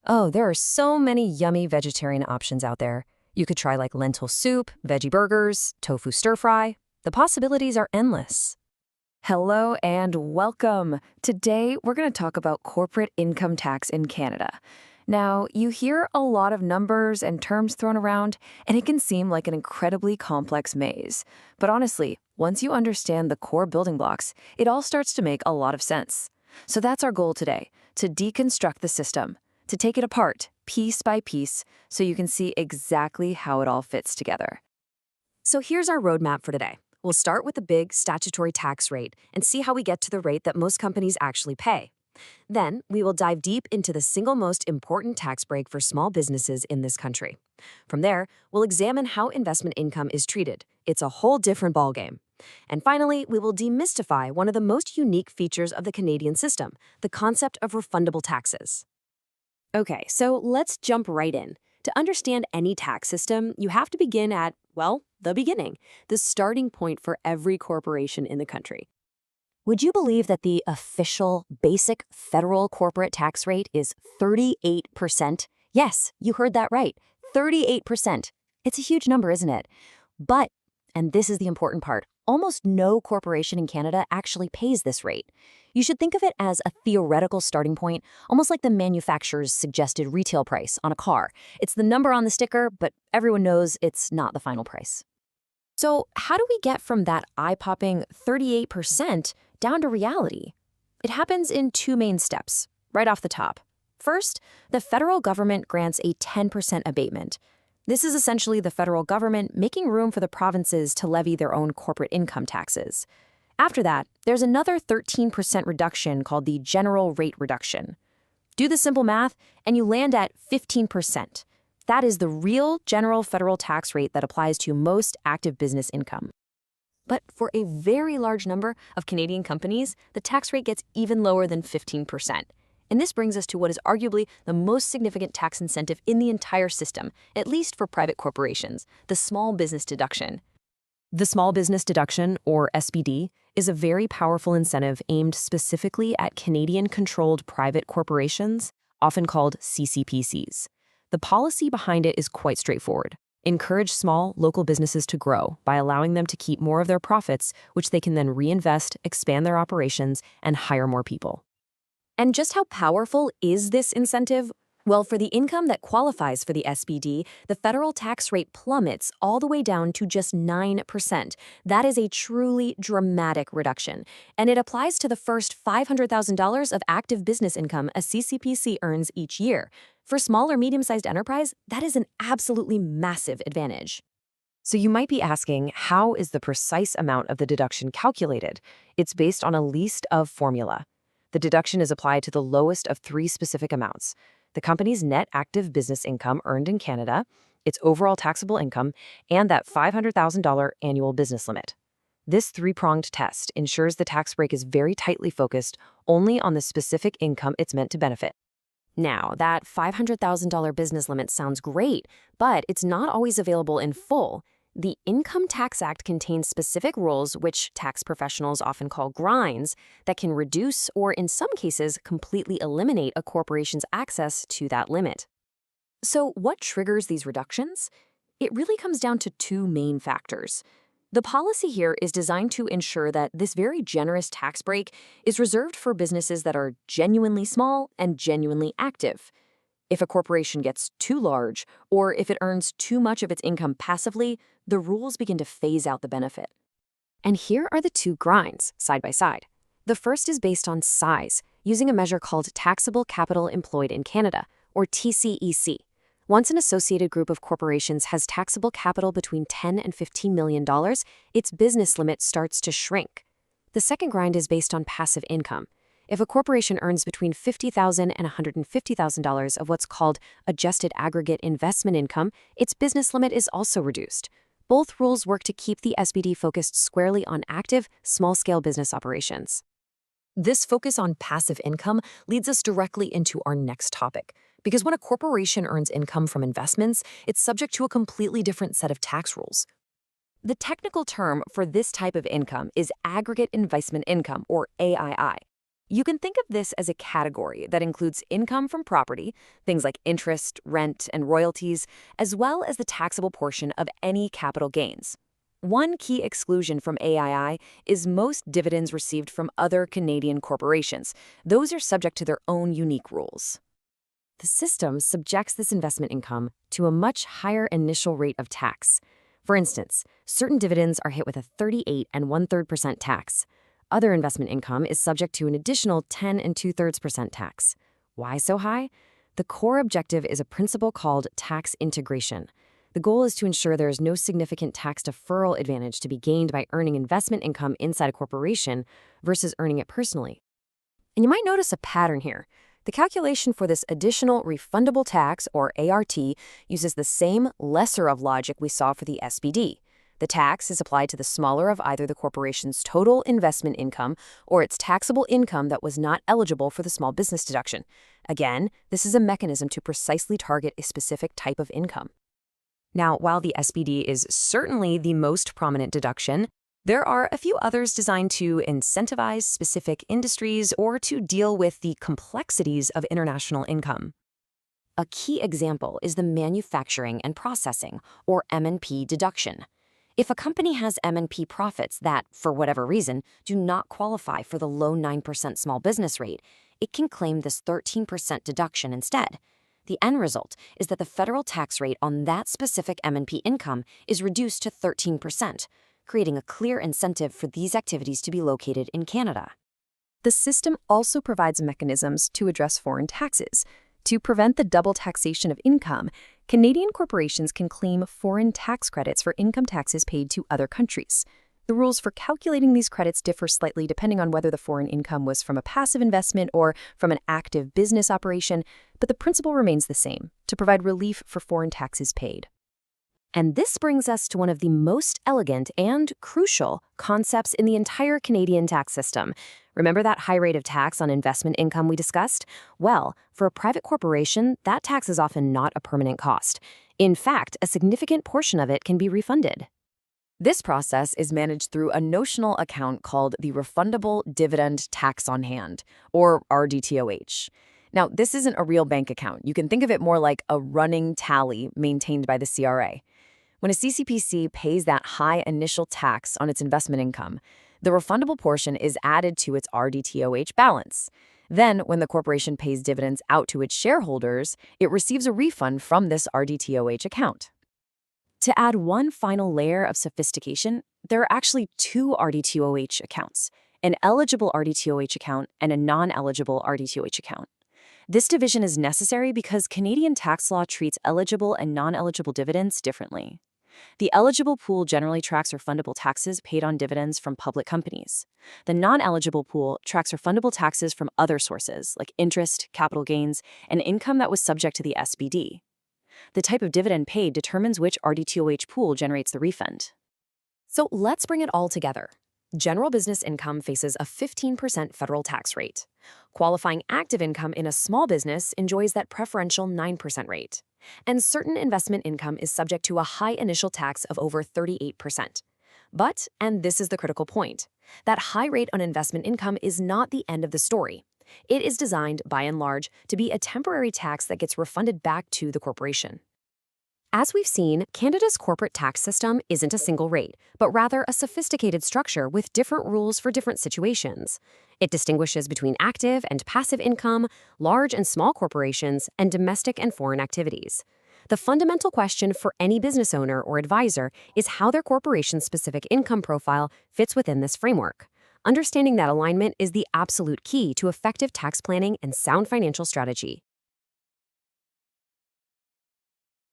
Oh, there are so many yummy vegetarian options out there. You could try like lentil soup, veggie burgers, tofu stir fry. The possibilities are endless. Hello and welcome. Today, we're going to talk about corporate income tax in Canada. Now, you hear a lot of numbers and terms thrown around, and it can seem like an incredibly complex maze. But honestly, once you understand the core building blocks, it all starts to make a lot of sense. So that's our goal today, to deconstruct the system, to take it apart piece by piece so you can see exactly how it all fits together. So here's our roadmap for today. We'll start with the big statutory tax rate and see how we get to the rate that most companies actually pay. Then, we will dive deep into the single most important tax break for small businesses in this country. From there, we'll examine how investment income is treated. It's a whole different ballgame. And finally, we will demystify one of the most unique features of the Canadian system, the concept of refundable taxes. Okay, so let's jump right in. To understand any tax system, you have to begin at, well, the beginning, the starting point for every corporation in the country. Would you believe that the official basic federal corporate tax rate is 38%? Yes, you heard that right, 38%. It's a huge number, isn't it? But, and this is the important part, almost no corporation in Canada actually pays this rate. You should think of it as a theoretical starting point, almost like the manufacturer's suggested retail price on a car. It's the number on the sticker, but everyone knows it's not the final price. So how do we get from that eye-popping 38% down to reality? It happens in two main steps, right off the top. First, the federal government grants a 10% abatement. This is essentially the federal government making room for the provinces to levy their own corporate income taxes. After that, there's another 13% reduction called the general rate reduction. Do the simple math, and you land at 15%. That is the real general federal tax rate that applies to most active business income. But for a very large number of Canadian companies, the tax rate gets even lower than 15%. And this brings us to what is arguably the most significant tax incentive in the entire system, at least for private corporations, the small business deduction. The small business deduction, or SBD, is a very powerful incentive aimed specifically at Canadian-controlled private corporations, often called CCPCs. The policy behind it is quite straightforward. Encourage small, local businesses to grow by allowing them to keep more of their profits, which they can then reinvest, expand their operations, and hire more people. And just how powerful is this incentive? Well, for the income that qualifies for the SBD, the federal tax rate plummets all the way down to just 9%. That is a truly dramatic reduction. And it applies to the first $500,000 of active business income a CCPC earns each year. For small or medium-sized enterprise, that is an absolutely massive advantage. So you might be asking, how is the precise amount of the deduction calculated? It's based on a least of formula. The deduction is applied to the lowest of three specific amounts: the company's net active business income earned in Canada, its overall taxable income, and that $500,000 annual business limit. This three-pronged test ensures the tax break is very tightly focused only on the specific income it's meant to benefit. Now, that $500,000 business limit sounds great, but it's not always available in full. The Income Tax Act contains specific rules, which tax professionals often call grinds, that can reduce or, in some cases, completely eliminate a corporation's access to that limit. So, what triggers these reductions? It really comes down to two main factors. The policy here is designed to ensure that this very generous tax break is reserved for businesses that are genuinely small and genuinely active. If a corporation gets too large, or if it earns too much of its income passively, the rules begin to phase out the benefit. And here are the two grinds, side by side. The first is based on size, using a measure called Taxable Capital Employed in Canada, or TCEC. Once an associated group of corporations has taxable capital between $10 and $15 million, its business limit starts to shrink. The second grind is based on passive income. If a corporation earns between $50,000 and $150,000 of what's called adjusted aggregate investment income, its business limit is also reduced. Both rules work to keep the SBD focused squarely on active, small-scale business operations. This focus on passive income leads us directly into our next topic, because when a corporation earns income from investments, it's subject to a completely different set of tax rules. The technical term for this type of income is aggregate investment income, or AII. You can think of this as a category that includes income from property, things like interest, rent, and royalties, as well as the taxable portion of any capital gains. One key exclusion from AII is most dividends received from other Canadian corporations. Those are subject to their own unique rules. The system subjects this investment income to a much higher initial rate of tax. For instance, certain dividends are hit with a 38 and 1/3% tax. Other investment income is subject to an additional 10 and 2/3% tax. Why so high? The core objective is a principle called tax integration. The goal is to ensure there is no significant tax deferral advantage to be gained by earning investment income inside a corporation versus earning it personally. And you might notice a pattern here. The calculation for this additional refundable tax, or ART, uses the same lesser of logic we saw for the SBD. The tax is applied to the smaller of either the corporation's total investment income or its taxable income that was not eligible for the small business deduction. Again, this is a mechanism to precisely target a specific type of income. Now, while the SBD is certainly the most prominent deduction, there are a few others designed to incentivize specific industries or to deal with the complexities of international income. A key example is the manufacturing and processing, or M&P deduction. If a company has M&P profits that, for whatever reason, do not qualify for the low 9% small business rate, it can claim this 13% deduction instead. The end result is that the federal tax rate on that specific M&P income is reduced to 13%, creating a clear incentive for these activities to be located in Canada. The system also provides mechanisms to address foreign taxes. To prevent the double taxation of income, Canadian corporations can claim foreign tax credits for income taxes paid to other countries. The rules for calculating these credits differ slightly depending on whether the foreign income was from a passive investment or from an active business operation, but the principle remains the same, to provide relief for foreign taxes paid. And this brings us to one of the most elegant and crucial concepts in the entire Canadian tax system. Remember that high rate of tax on investment income we discussed? Well, for a private corporation, that tax is often not a permanent cost. In fact, a significant portion of it can be refunded. This process is managed through a notional account called the Refundable Dividend Tax on Hand, or RDTOH. Now, this isn't a real bank account. You can think of it more like a running tally maintained by the CRA. When a CCPC pays that high initial tax on its investment income, the refundable portion is added to its RDTOH balance. Then, when the corporation pays dividends out to its shareholders, it receives a refund from this RDTOH account. To add one final layer of sophistication, there are actually two RDTOH accounts, an eligible RDTOH account and a non-eligible RDTOH account. This division is necessary because Canadian tax law treats eligible and non-eligible dividends differently. The eligible pool generally tracks refundable taxes paid on dividends from public companies. The non-eligible pool tracks refundable taxes from other sources, like interest, capital gains, and income that was subject to the SBD. The type of dividend paid determines which RDTOH pool generates the refund. So let's bring it all together. General business income faces a 15% federal tax rate. Qualifying active income in a small business enjoys that preferential 9% rate. And certain investment income is subject to a high initial tax of over 38%. But, and this is the critical point, that high rate on investment income is not the end of the story. It is designed, by and large, to be a temporary tax that gets refunded back to the corporation. As we've seen, Canada's corporate tax system isn't a single rate, but rather a sophisticated structure with different rules for different situations. It distinguishes between active and passive income, large and small corporations, and domestic and foreign activities. The fundamental question for any business owner or advisor is how their corporation's specific income profile fits within this framework. Understanding that alignment is the absolute key to effective tax planning and sound financial strategy.